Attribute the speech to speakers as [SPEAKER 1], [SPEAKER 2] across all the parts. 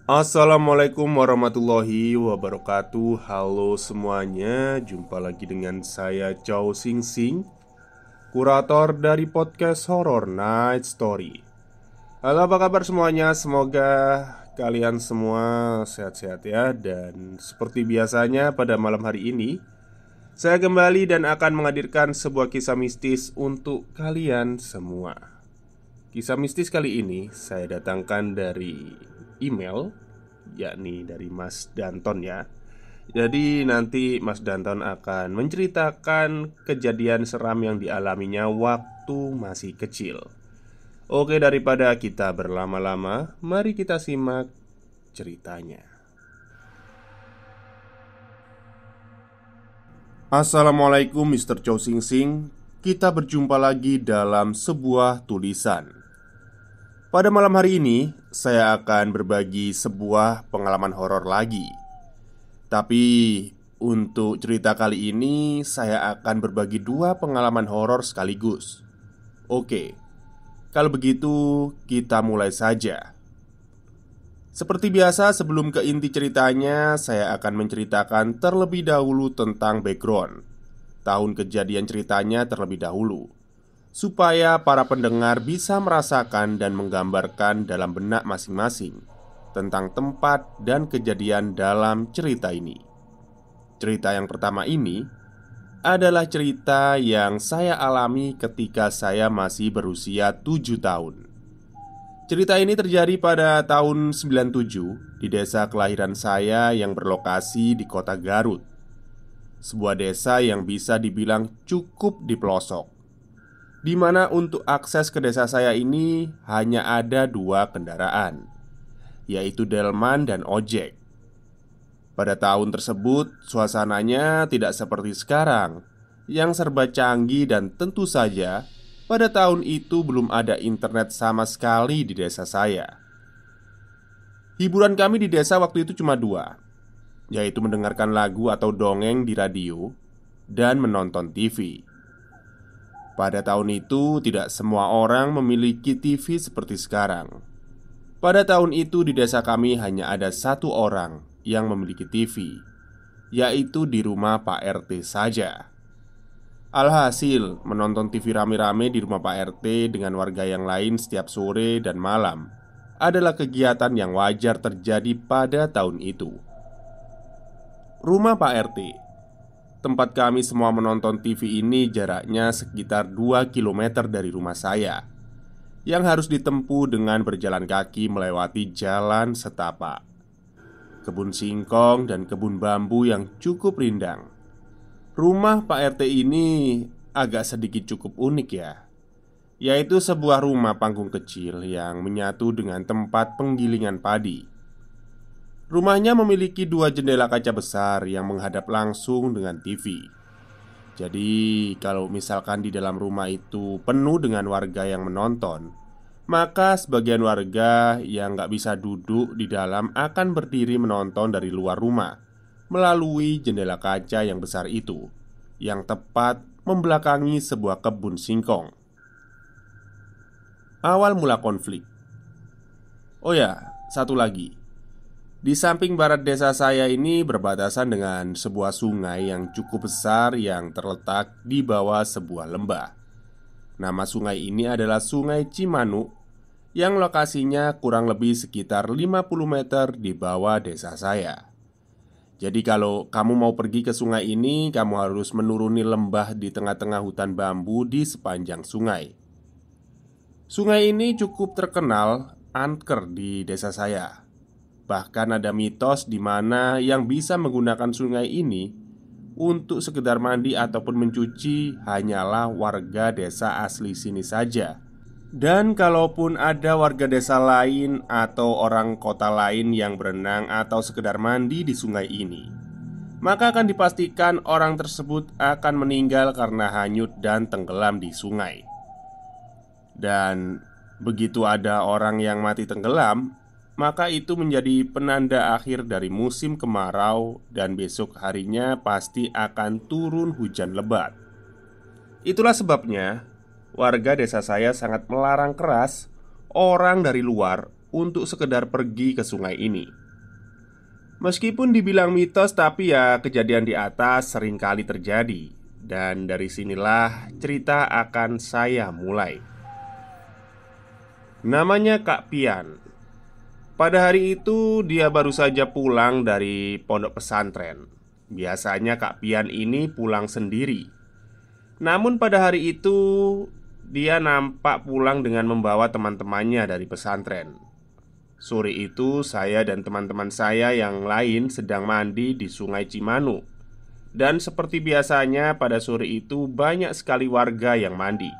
[SPEAKER 1] Assalamualaikum warahmatullahi wabarakatuh. Halo semuanya, jumpa lagi dengan saya Chow Sing Sing, kurator dari podcast Horror Night Story. Halo, apa kabar semuanya? Semoga kalian semua sehat-sehat ya. Dan seperti biasanya pada malam hari ini saya kembali dan akan menghadirkan sebuah kisah mistis untuk kalian semua. Kisah mistis kali ini saya datangkan dari email, yakni dari Mas Danton ya. Jadi nanti Mas Danton akan menceritakan kejadian seram yang dialaminya waktu masih kecil. Oke, daripada kita berlama-lama, mari kita simak ceritanya. Assalamualaikum Mr. Chow Sing Sing. Kita berjumpa lagi dalam sebuah tulisan. Pada malam hari ini, saya akan berbagi sebuah pengalaman horor lagi. Tapi untuk cerita kali ini, saya akan berbagi dua pengalaman horor sekaligus. Oke, kalau begitu kita mulai saja. Seperti biasa, sebelum ke inti ceritanya, saya akan menceritakan terlebih dahulu tentang background tahun kejadian ceritanya terlebih dahulu, supaya para pendengar bisa merasakan dan menggambarkan dalam benak masing-masing tentang tempat dan kejadian dalam cerita ini. Cerita yang pertama ini adalah cerita yang saya alami ketika saya masih berusia 7 tahun. Cerita ini terjadi pada tahun 97 di desa kelahiran saya yang berlokasi di kota Garut. Sebuah desa yang bisa dibilang cukup di pelosok, di mana untuk akses ke desa saya ini hanya ada dua kendaraan, yaitu delman dan ojek. Pada tahun tersebut, suasananya tidak seperti sekarang, yang serba canggih, dan tentu saja pada tahun itu belum ada internet sama sekali di desa saya. Hiburan kami di desa waktu itu cuma dua, yaitu mendengarkan lagu atau dongeng di radio dan menonton TV. Pada tahun itu, tidak semua orang memiliki TV seperti sekarang. Pada tahun itu, di desa kami hanya ada satu orang yang memiliki TV, yaitu di rumah Pak RT saja. Alhasil, menonton TV rame-rame di rumah Pak RT dengan warga yang lain setiap sore dan malam adalah kegiatan yang wajar terjadi pada tahun itu. Rumah Pak RT, tempat kami semua menonton TV ini, jaraknya sekitar 2 km dari rumah saya, yang harus ditempuh dengan berjalan kaki melewati jalan setapak, kebun singkong, dan kebun bambu yang cukup rindang. Rumah Pak RT ini agak sedikit cukup unik ya, yaitu sebuah rumah panggung kecil yang menyatu dengan tempat penggilingan padi. Rumahnya memiliki dua jendela kaca besar yang menghadap langsung dengan TV. Jadi kalau misalkan di dalam rumah itu penuh dengan warga yang menonton, maka sebagian warga yang nggak bisa duduk di dalam akan berdiri menonton dari luar rumah melalui jendela kaca yang besar itu, yang tepat membelakangi sebuah kebun singkong. Awal mula konflik. Oh ya, satu lagi. Di samping barat desa saya ini berbatasan dengan sebuah sungai yang cukup besar yang terletak di bawah sebuah lembah. Nama sungai ini adalah Sungai Cimanuk, yang lokasinya kurang lebih sekitar 50 meter di bawah desa saya. Jadi kalau kamu mau pergi ke sungai ini, kamu harus menuruni lembah di tengah-tengah hutan bambu di sepanjang sungai. Sungai ini cukup terkenal angker di desa saya. Bahkan ada mitos di mana yang bisa menggunakan sungai ini untuk sekedar mandi ataupun mencuci hanyalah warga desa asli sini saja. Dan kalaupun ada warga desa lain atau orang kota lain yang berenang atau sekedar mandi di sungai ini, maka akan dipastikan orang tersebut akan meninggal karena hanyut dan tenggelam di sungai. Dan begitu ada orang yang mati tenggelam, maka itu menjadi penanda akhir dari musim kemarau, dan besok harinya pasti akan turun hujan lebat. Itulah sebabnya warga desa saya sangat melarang keras orang dari luar untuk sekedar pergi ke sungai ini. Meskipun dibilang mitos, tapi ya kejadian di atas seringkali terjadi. Dan dari sinilah cerita akan saya mulai. Namanya Kak Pian. Pada hari itu dia baru saja pulang dari pondok pesantren. Biasanya Kak Pian ini pulang sendiri. Namun pada hari itu dia nampak pulang dengan membawa teman-temannya dari pesantren. Sore itu saya dan teman-teman saya yang lain sedang mandi di Sungai Cimanuk. Dan seperti biasanya pada sore itu banyak sekali warga yang mandi,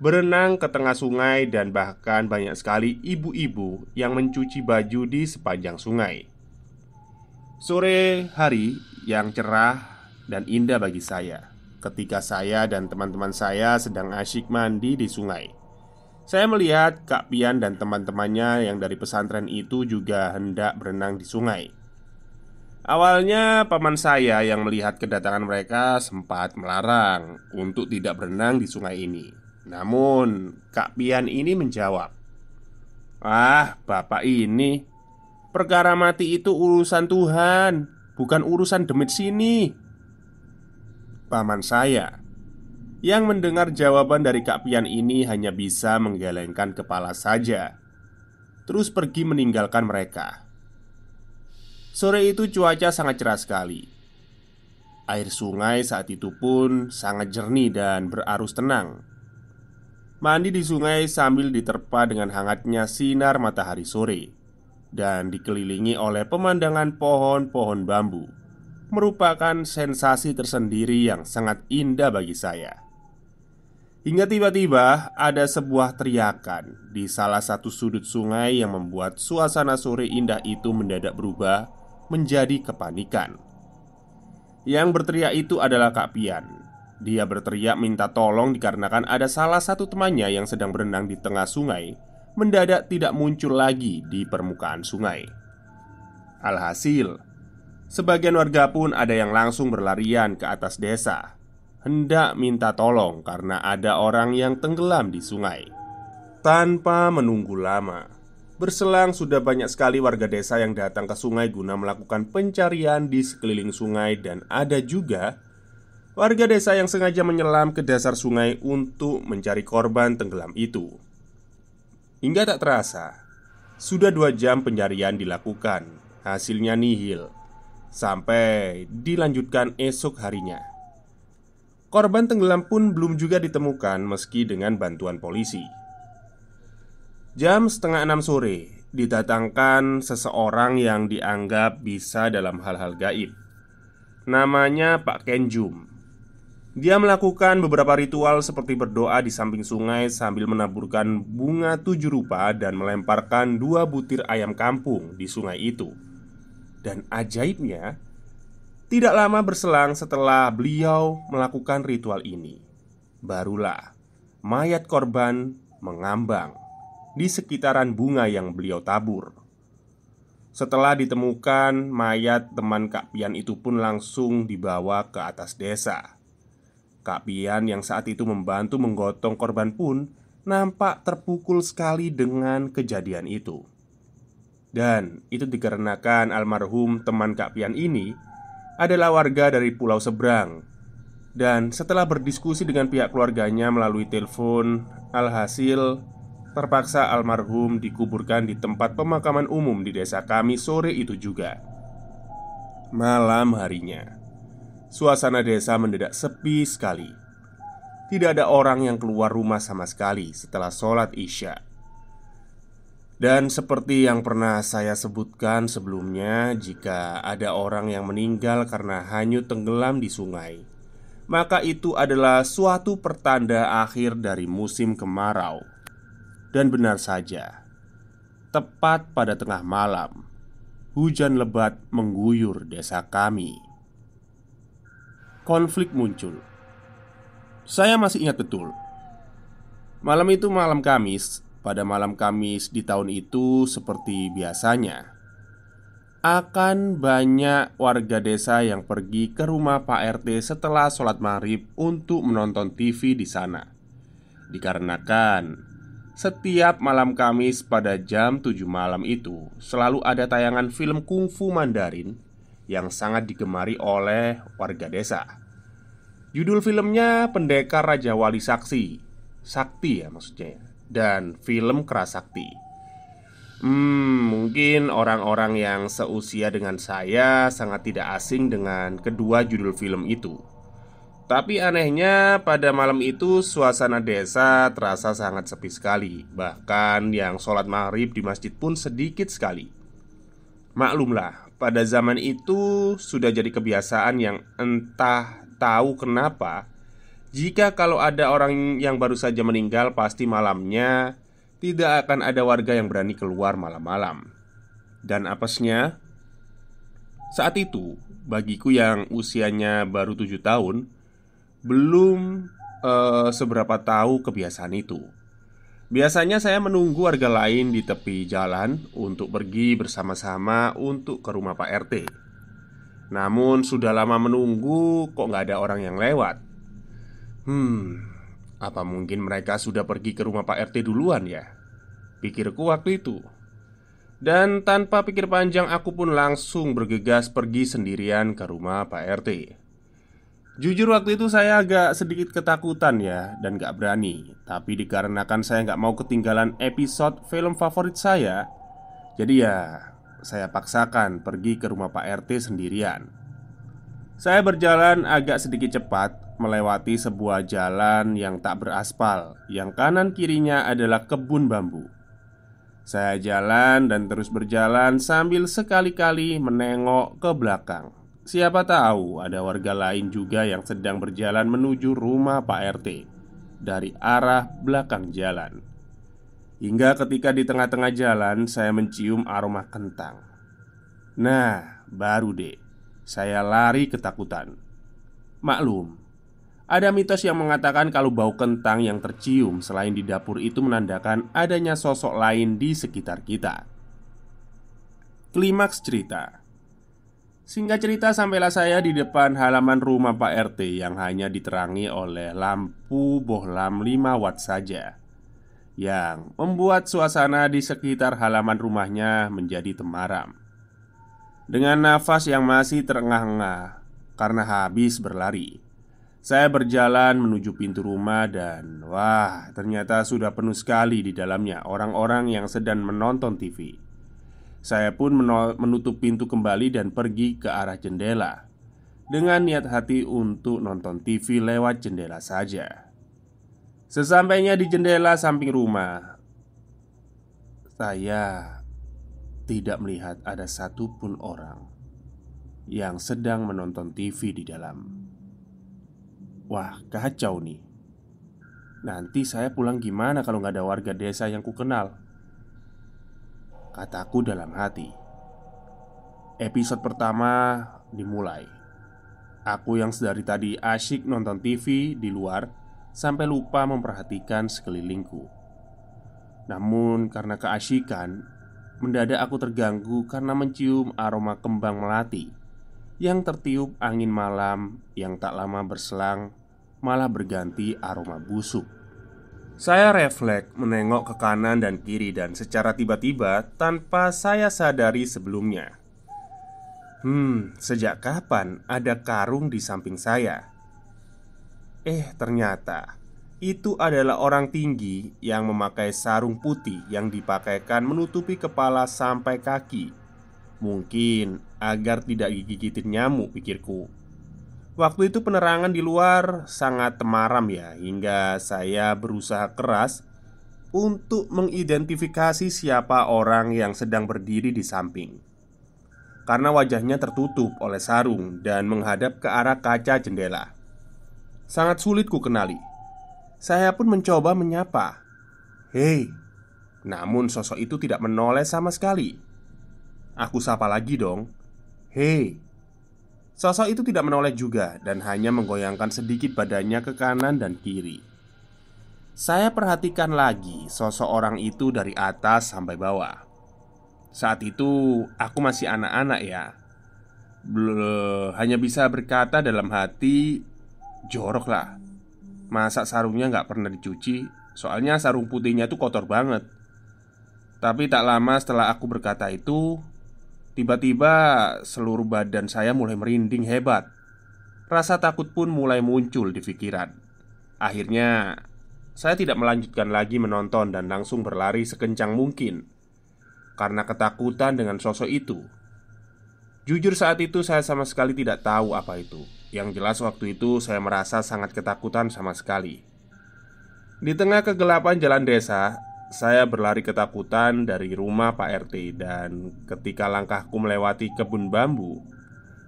[SPEAKER 1] berenang ke tengah sungai, dan bahkan banyak sekali ibu-ibu yang mencuci baju di sepanjang sungai. Sore hari yang cerah dan indah bagi saya. Ketika saya dan teman-teman saya sedang asyik mandi di sungai, saya melihat Kak Pian dan teman-temannya yang dari pesantren itu juga hendak berenang di sungai. Awalnya paman saya yang melihat kedatangan mereka sempat melarang untuk tidak berenang di sungai ini. Namun Kak Pian ini menjawab, "Ah, bapak ini, perkara mati itu urusan Tuhan, bukan urusan demit sini." Paman saya yang mendengar jawaban dari Kak Pian ini hanya bisa menggelengkan kepala saja, terus pergi meninggalkan mereka. Sore itu cuaca sangat cerah sekali. Air sungai saat itu pun sangat jernih dan berarus tenang. Mandi di sungai sambil diterpa dengan hangatnya sinar matahari sore dan dikelilingi oleh pemandangan pohon-pohon bambu merupakan sensasi tersendiri yang sangat indah bagi saya. Hingga tiba-tiba ada sebuah teriakan di salah satu sudut sungai yang membuat suasana sore indah itu mendadak berubah menjadi kepanikan. Yang berteriak itu adalah Kak Pian. Dia berteriak minta tolong dikarenakan ada salah satu temannya yang sedang berenang di tengah sungai mendadak tidak muncul lagi di permukaan sungai. Alhasil, sebagian warga pun ada yang langsung berlarian ke atas desa, hendak minta tolong karena ada orang yang tenggelam di sungai. Tanpa menunggu lama, berselang sudah banyak sekali warga desa yang datang ke sungai guna melakukan pencarian di sekeliling sungai. Dan ada juga warga desa yang sengaja menyelam ke dasar sungai untuk mencari korban tenggelam itu. Hingga tak terasa, sudah 2 jam pencarian dilakukan. Hasilnya nihil. Sampai dilanjutkan esok harinya. Korban tenggelam pun belum juga ditemukan meski dengan bantuan polisi. Jam setengah 6 sore didatangkan seseorang yang dianggap bisa dalam hal-hal gaib. Namanya Pak Kenjum. Dia melakukan beberapa ritual seperti berdoa di samping sungai sambil menaburkan bunga 7 rupa dan melemparkan 2 butir ayam kampung di sungai itu. Dan ajaibnya, tidak lama berselang setelah beliau melakukan ritual ini, barulah mayat korban mengambang di sekitaran bunga yang beliau tabur. Setelah ditemukan, mayat teman Kak Pian itu pun langsung dibawa ke atas desa. Kak Pian yang saat itu membantu menggotong korban pun nampak terpukul sekali dengan kejadian itu. Dan itu dikarenakan almarhum teman Kak Pian ini adalah warga dari pulau seberang. Dan setelah berdiskusi dengan pihak keluarganya melalui telepon, alhasil terpaksa almarhum dikuburkan di tempat pemakaman umum di desa kami sore itu juga. Malam harinya, suasana desa mendadak sepi sekali. Tidak ada orang yang keluar rumah sama sekali setelah sholat Isya. Dan seperti yang pernah saya sebutkan sebelumnya, jika ada orang yang meninggal karena hanyut tenggelam di sungai, maka itu adalah suatu pertanda akhir dari musim kemarau. Dan benar saja, tepat pada tengah malam, hujan lebat mengguyur desa kami. Konflik muncul. Saya masih ingat betul. Malam itu malam Kamis. Pada malam Kamis di tahun itu, seperti biasanya, akan banyak warga desa yang pergi ke rumah Pak RT setelah sholat maghrib untuk menonton TV di sana. Dikarenakan setiap malam Kamis pada jam 7 malam itu selalu ada tayangan film kungfu Mandarin yang sangat digemari oleh warga desa. Judul filmnya Pendekar Raja Wali Sakti ya maksudnya, dan film Kerasakti. Mungkin orang-orang yang seusia dengan saya sangat tidak asing dengan kedua judul film itu. Tapi anehnya pada malam itu suasana desa terasa sangat sepi sekali. Bahkan yang sholat maghrib di masjid pun sedikit sekali. Maklumlah, pada zaman itu sudah jadi kebiasaan yang entah tahu kenapa, jika kalau ada orang yang baru saja meninggal, pasti malamnya tidak akan ada warga yang berani keluar malam-malam. Dan apesnya, saat itu bagiku yang usianya baru 7 tahun belum seberapa tahu kebiasaan itu. Biasanya saya menunggu warga lain di tepi jalan untuk pergi bersama-sama untuk ke rumah Pak RT. Namun sudah lama menunggu kok nggak ada orang yang lewat. Apa mungkin mereka sudah pergi ke rumah Pak RT duluan ya? Pikirku waktu itu. Dan tanpa pikir panjang aku pun langsung bergegas pergi sendirian ke rumah Pak RT. Jujur waktu itu saya agak sedikit ketakutan ya, dan gak berani. Tapi dikarenakan saya gak mau ketinggalan episode film favorit saya, jadi ya saya paksakan pergi ke rumah Pak RT sendirian. Saya berjalan agak sedikit cepat melewati sebuah jalan yang tak beraspal, yang kanan kirinya adalah kebun bambu. Saya jalan dan terus berjalan sambil sekali-kali menengok ke belakang. Siapa tahu ada warga lain juga yang sedang berjalan menuju rumah Pak RT dari arah belakang jalan. Hingga ketika di tengah-tengah jalan saya mencium aroma kentang. Nah, baru deh saya lari ketakutan. Maklum, ada mitos yang mengatakan kalau bau kentang yang tercium selain di dapur itu menandakan adanya sosok lain di sekitar kita. Klimaks cerita. Singkat cerita, sampailah saya di depan halaman rumah Pak RT yang hanya diterangi oleh lampu bohlam 5 watt saja, yang membuat suasana di sekitar halaman rumahnya menjadi temaram. Dengan nafas yang masih terengah-engah karena habis berlari, saya berjalan menuju pintu rumah dan wah, ternyata sudah penuh sekali di dalamnya orang-orang yang sedang menonton TV. Saya pun menutup pintu kembali dan pergi ke arah jendela dengan niat hati untuk nonton TV lewat jendela saja. Sesampainya di jendela samping rumah, saya tidak melihat ada satupun orang yang sedang menonton TV di dalam. Wah, kacau nih. Nanti saya pulang gimana kalau nggak ada warga desa yang kukenal? Kataku dalam hati. Episode pertama dimulai. Aku yang sedari tadi asyik nonton TV di luar sampai lupa memperhatikan sekelilingku. Namun karena keasyikan, mendadak aku terganggu karena mencium aroma kembang melati yang tertiup angin malam yang tak lama berselang malah berganti aroma busuk. Saya refleks menengok ke kanan dan kiri dan secara tiba-tiba tanpa saya sadari sebelumnya. Sejak kapan ada karung di samping saya? Ternyata itu adalah orang tinggi yang memakai sarung putih yang dipakaikan menutupi kepala sampai kaki. Mungkin agar tidak digigitin nyamuk, pikirku. Waktu itu penerangan di luar sangat temaram ya, hingga saya berusaha keras untuk mengidentifikasi siapa orang yang sedang berdiri di samping. Karena wajahnya tertutup oleh sarung dan menghadap ke arah kaca jendela. Sangat sulit ku kenali. Saya pun mencoba menyapa, "Hei!" Namun sosok itu tidak menoleh sama sekali. Aku sapa lagi dong, "Hei!" Sosok itu tidak menoleh juga dan hanya menggoyangkan sedikit badannya ke kanan dan kiri. Saya perhatikan lagi sosok orang itu dari atas sampai bawah. Saat itu aku masih anak-anak ya, hanya bisa berkata dalam hati, jorok lah. Masa sarungnya gak pernah dicuci, Soalnya sarung putihnya tuh kotor banget. Tapi tak lama setelah aku berkata itu, tiba-tiba seluruh badan saya mulai merinding hebat. Rasa takut pun mulai muncul di pikiran. Akhirnya, saya tidak melanjutkan lagi menonton dan langsung berlari sekencang mungkin karena ketakutan dengan sosok itu. Jujur saat itu saya sama sekali tidak tahu apa itu. Yang jelas waktu itu saya merasa sangat ketakutan sama sekali. Di tengah kegelapan jalan desa, saya berlari ketakutan dari rumah Pak RT. Dan ketika langkahku melewati kebun bambu,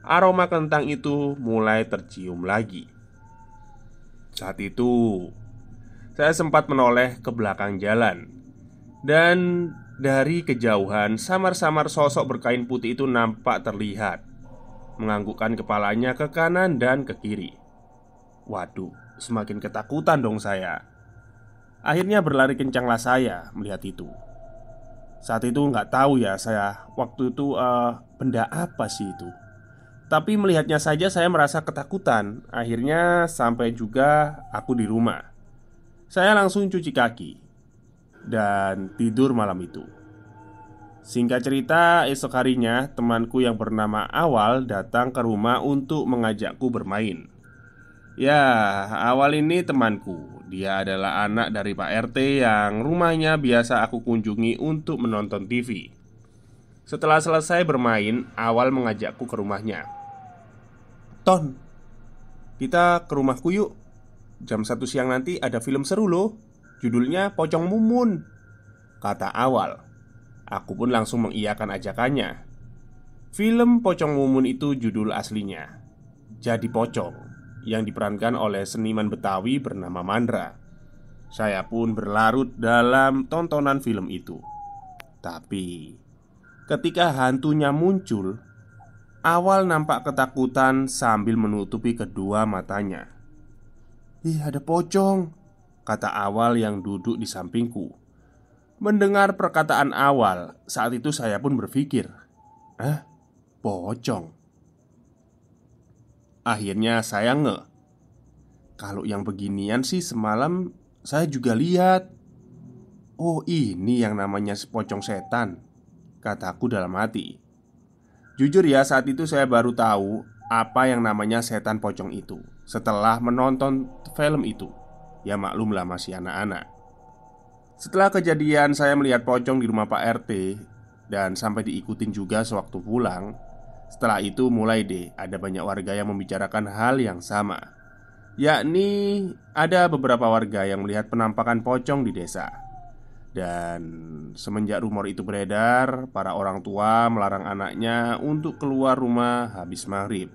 [SPEAKER 1] aroma kentang itu mulai tercium lagi. Saat itu, saya sempat menoleh ke belakang jalan. Dan dari kejauhan, samar-samar sosok berkain putih itu nampak terlihat menganggukkan kepalanya ke kanan dan ke kiri. Waduh, semakin ketakutan dong saya. Akhirnya berlari kencanglah saya melihat itu. Saat itu nggak tahu ya saya waktu itu benda apa sih itu. Tapi melihatnya saja saya merasa ketakutan. Akhirnya sampai juga aku di rumah. Saya langsung cuci kaki dan tidur malam itu. Singkat cerita, esok harinya temanku yang bernama Awal datang ke rumah untuk mengajakku bermain. Ya, Awal ini temanku. Dia adalah anak dari Pak RT yang rumahnya biasa aku kunjungi untuk menonton TV. Setelah selesai bermain, Awal mengajakku ke rumahnya. "Ton, kita ke rumahku yuk. Jam 1 siang nanti ada film seru loh. Judulnya Pocong Mumun," kata Awal. Aku pun langsung mengiyakan ajakannya. Film Pocong Mumun itu judul aslinya Jadi Pocong, yang diperankan oleh seniman Betawi bernama Mandra. Saya pun berlarut dalam tontonan film itu. Tapi ketika hantunya muncul, Awal nampak ketakutan sambil menutupi kedua matanya. "Ih, ada pocong," kata Awal yang duduk di sampingku. Mendengar perkataan Awal, saat itu saya pun berpikir, "Hah? Pocong?" Akhirnya saya ngeh. Kalau yang beginian sih semalam saya juga lihat. "Oh, ini yang namanya pocong setan," kataku dalam hati. Jujur ya, saat itu saya baru tahu apa yang namanya setan pocong itu setelah menonton film itu. Ya maklumlah masih anak-anak. Setelah kejadian saya melihat pocong di rumah Pak RT dan sampai diikutin juga sewaktu pulang. Setelah itu mulai deh ada banyak warga yang membicarakan hal yang sama. Yakni ada beberapa warga yang melihat penampakan pocong di desa. Dan semenjak rumor itu beredar, para orang tua melarang anaknya untuk keluar rumah habis maghrib.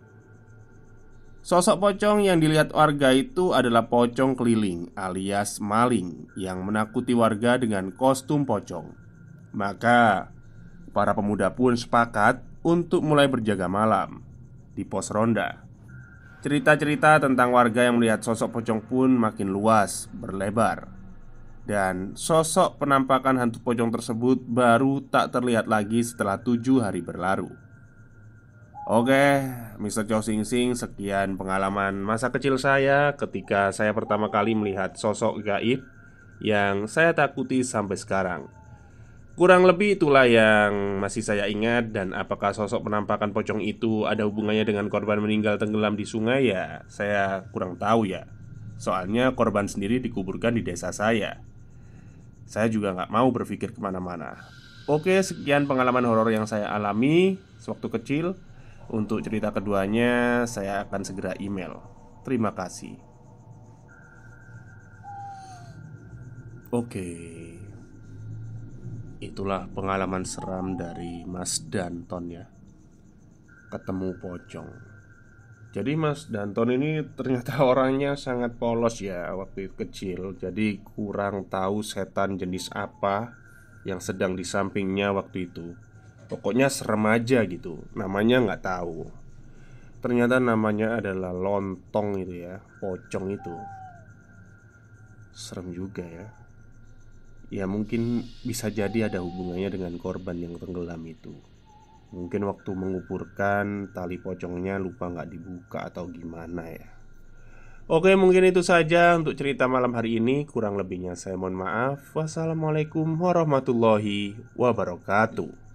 [SPEAKER 1] Sosok pocong yang dilihat warga itu adalah pocong keliling alias maling yang menakuti warga dengan kostum pocong. Maka para pemuda pun sepakat untuk mulai berjaga malam di pos ronda. Cerita-cerita tentang warga yang melihat sosok pocong pun makin luas, berlebar. Dan sosok penampakan hantu pocong tersebut baru tak terlihat lagi setelah 7 hari berlalu. Oke, Mr. Chow Sing Sing, sekian pengalaman masa kecil saya ketika saya pertama kali melihat sosok gaib yang saya takuti sampai sekarang. Kurang lebih itulah yang masih saya ingat. Dan apakah sosok penampakan pocong itu ada hubungannya dengan korban meninggal tenggelam di sungai, ya saya kurang tahu ya. Soalnya korban sendiri dikuburkan di desa saya. Saya juga nggak mau berpikir kemana-mana. Oke, sekian pengalaman horor yang saya alami sewaktu kecil. Untuk cerita keduanya saya akan segera email. Terima kasih. Oke, itulah pengalaman seram dari Mas Danton ya, ketemu pocong. Jadi Mas Danton ini ternyata orangnya sangat polos ya waktu kecil. Jadi kurang tahu setan jenis apa yang sedang di sampingnya waktu itu. Pokoknya serem aja gitu. Namanya nggak tahu. Ternyata namanya adalah lontong itu ya, pocong itu. Serem juga ya. Ya mungkin bisa jadi ada hubungannya dengan korban yang tenggelam itu. Mungkin waktu menguburkan tali pocongnya lupa nggak dibuka atau gimana ya. Oke, mungkin itu saja untuk cerita malam hari ini. Kurang lebihnya saya mohon maaf. Wassalamualaikum warahmatullahi wabarakatuh.